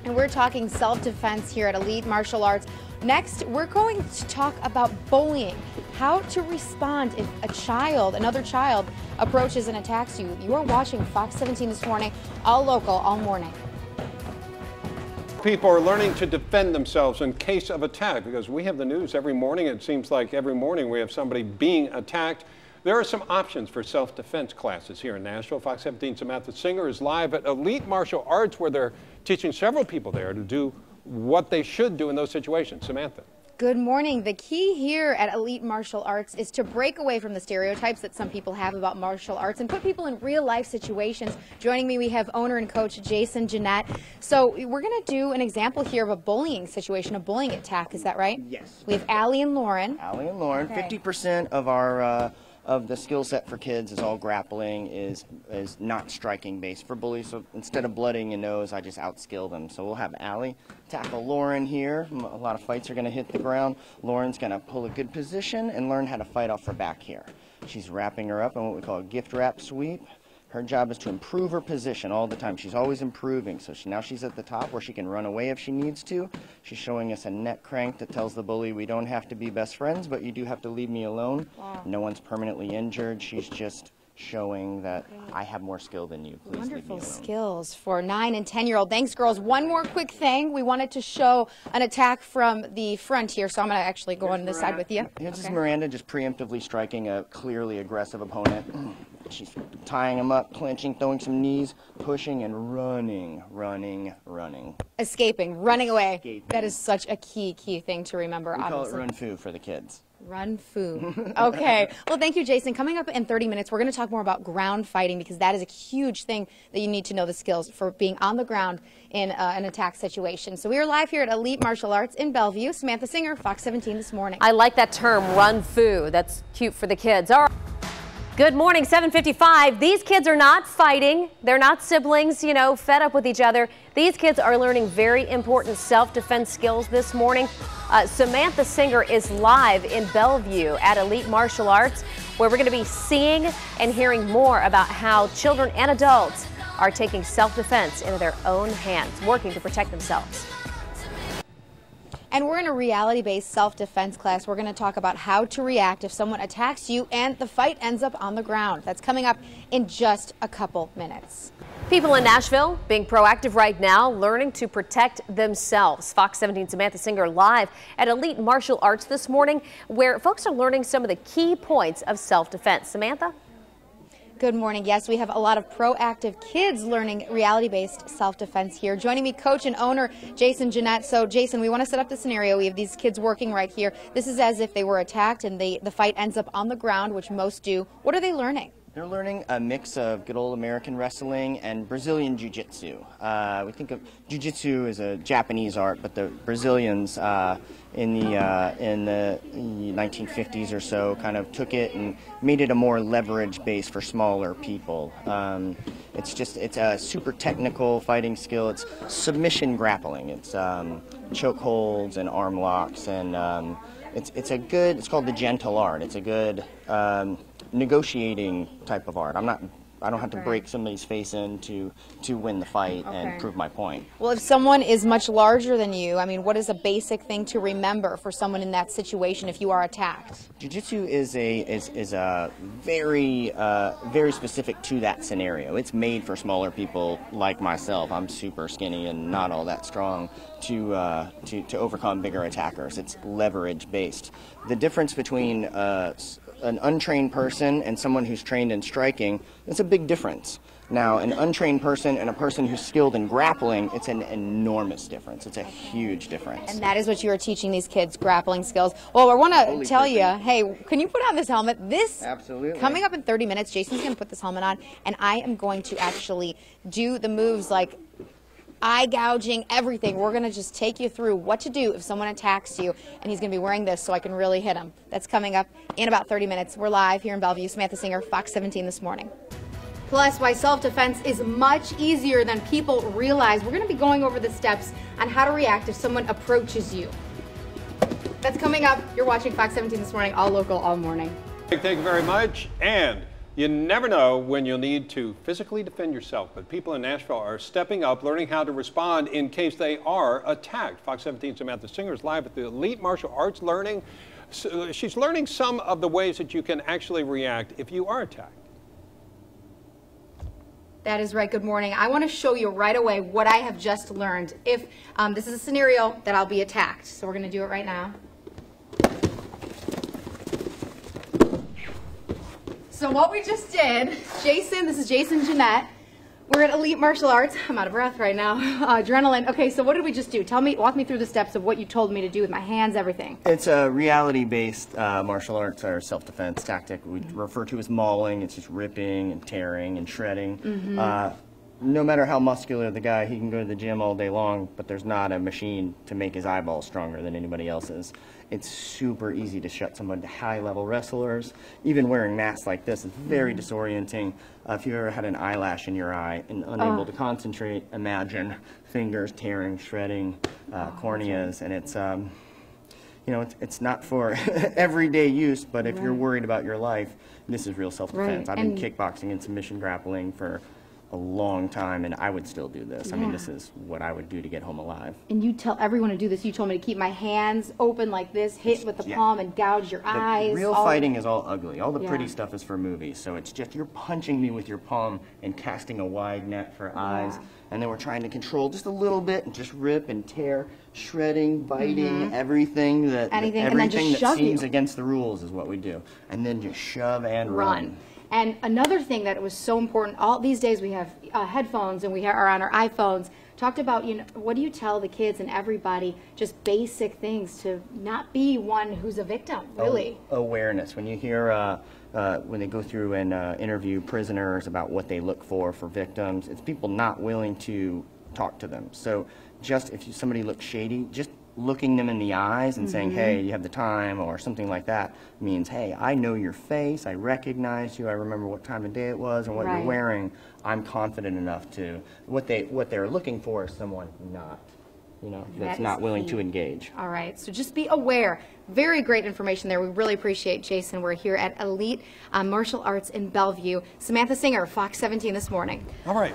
And we're talking self-defense here at Elite Martial Arts. Next, we're going to talk about bullying, how to respond if another child approaches and attacks you. You are watching Fox 17 this morning, all local, all morning. People are learning to defend themselves in case of attack, because we have the news every morning. It seems like every morning we have somebody being attacked. There are some options for self-defense classes here in Nashville. Fox 17 Samantha Singer is live at Elite Martial Arts, where they're teaching several people there to do what they should do in those situations. Samantha. Good morning. The key here at Elite Martial Arts is to break away from the stereotypes that some people have about martial arts and put people in real life situations. Joining me, we have owner and coach Jason Jeanette. So we're going to do an example here of a bullying situation, a bullying attack. Is that right? Yes. We have Allie and Lauren. Allie and Lauren. Okay. 50% of our of the skill set for kids is all grappling, is not striking based for bullies. So instead of blooding a nose, I just outskill them. So we'll have Allie tackle Lauren here. A lot of fights are going to hit the ground. Lauren's going to pull a good position and learn how to fight off her back here. She's wrapping her up in what we call a gift wrap sweep. Her job is to improve her position all the time. She's always improving. So now she's at the top where she can run away if she needs to. She's showing us a neck crank that tells the bully, we don't have to be best friends, but you do have to leave me alone. Wow. No one's permanently injured. She's just showing that I have more skill than you. Please Wonderful leave me alone. skills for 9- and 10-year-old. Thanks, girls. One more quick thing. We wanted to show an attack from the front here, so I'm going to actually go on this side with you. This is Miranda just preemptively striking a clearly aggressive opponent. She's tying him up, clinching, throwing some knees, pushing, and running. Escaping, running away. Escaping. That is such a key thing to remember. We call it run foo for the kids. Run foo. Okay. Well, thank you, Jason. Coming up in 30 minutes, we're going to talk more about ground fighting, because that is a huge thing that you need to know the skills for being on the ground in an attack situation. So we are live here at Elite Martial Arts in Bellevue. Samantha Singer, Fox 17 this morning. I like that term, run foo. That's cute for the kids. All right. Good morning, 7:55. These kids are not fighting. They're not siblings, you know, fed up with each other. These kids are learning very important self-defense skills this morning. Samantha Singer is live in Bellevue at Elite Martial Arts, where we're going to be seeing and hearing more about how children and adults are taking self-defense into their own hands, working to protect themselves. And we're in a reality-based self-defense class. We're going to talk about how to react if someone attacks you and the fight ends up on the ground. That's coming up in just a couple minutes. People in Nashville being proactive right now, learning to protect themselves. Fox 17 Samantha Singer live at Elite Martial Arts this morning, where folks are learning some of the key points of self-defense. Samantha? Good morning. Yes, we have a lot of proactive kids learning reality-based self-defense here. Joining me, coach and owner Jason Jeanette. So, Jason, we want to set up the scenario. We have these kids working right here. This is as if they were attacked and the fight ends up on the ground, which most do. What are they learning? They're learning a mix of good old American wrestling and Brazilian jiu-jitsu. We think of jiu-jitsu as a Japanese art, but the Brazilians in the 1950s or so kind of took it and made it a more leverage base for smaller people. It's a super technical fighting skill. It's submission grappling. It's choke holds and arm locks, and it's called the gentle art. It's a good negotiating type of art. I don't have to break somebody's face in to win the fight and prove my point. Well, if someone is much larger than you, I mean, what is a basic thing to remember for someone in that situation if you are attacked? Jiu-jitsu is a very very specific to that scenario. It's made for smaller people like myself. I'm super skinny and not all that strong to overcome bigger attackers. It's leverage based. The difference between an untrained person and someone who's trained in striking, it's a big difference. Now, an untrained person and a person who's skilled in grappling, it's an enormous difference. It's a huge difference. And that is what you are teaching these kids, grappling skills. Well, I want to tell you, hey, can you put on this helmet? Absolutely. Coming up in 30 minutes, Jason's going to put this helmet on, and I am going to actually do the moves like eye gouging, everything. We're going to just take you through what to do if someone attacks you, and he's going to be wearing this so I can really hit him. That's coming up in about 30 minutes. We're live here in Bellevue. Samantha Singer, Fox 17 this morning. Plus, why self-defense is much easier than people realize. We're going to be going over the steps on how to react if someone approaches you. That's coming up. You're watching Fox 17 this morning, all local, all morning. Thank you very much. And You never know when you'll need to physically defend yourself, but people in Nashville are stepping up, learning how to respond in case they are attacked. Fox 17 Samantha Singer is live at the Elite Martial Arts Learning. She's learning some of the ways that you can actually react if you are attacked. That is right. Good morning. I want to show you right away what I have just learned. If this is a scenario that I'll be attacked, so we're going to do it right now. So what we just did, Jason, this is Jason Jeanette. We're at Elite Martial Arts. I'm out of breath right now. Adrenaline. Okay, so what did we just do? Walk me through the steps of what you told me to do with my hands, everything. It's a reality-based martial arts or self-defense tactic we refer to as mauling. It's just ripping and tearing and shredding. No matter how muscular the guy, he can go to the gym all day long, but there's not a machine to make his eyeballs stronger than anybody else's. It's super easy to shut someone to high-level wrestlers. Even wearing masks like this is very disorienting. If you ever had an eyelash in your eye and unable to concentrate, imagine fingers tearing, shredding, corneas, and it's you know, it's not for everyday use, but if you're worried about your life, this is real self-defense. I've been kickboxing and submission grappling for a long time, and I would still do this. I mean, this is what I would do to get home alive. And you tell everyone to do this. You told me to keep my hands open like this, hit with the palm and gouge your eyes. Real fighting is all ugly. All the pretty stuff is for movies. So it's just you're punching me with your palm and casting a wide net for eyes. And then we're trying to control just a little bit and just rip and tear, shredding, biting, everything that seems against the rules is what we do. And then just shove and run. And another thing that was so important, all these days we have headphones and we are on our iPhones, talked about, you know, what do you tell the kids and everybody, just basic things to not be one who's a victim, really? Awareness. When you hear, when they go through and interview prisoners about what they look for victims, it's people not willing to talk to them. So just if somebody looks shady, just looking them in the eyes and saying, hey, you have the time, or something like that, means, hey, I know your face, I recognize you, I remember what time of day it was and what you're wearing. I'm confident enough to, what they're looking for is someone that's not willing to engage. All right, so just be aware. Very great information there. We really appreciate Jason. We're here at Elite Martial Arts in Bellevue. Samantha Singer, Fox 17 this morning. All right.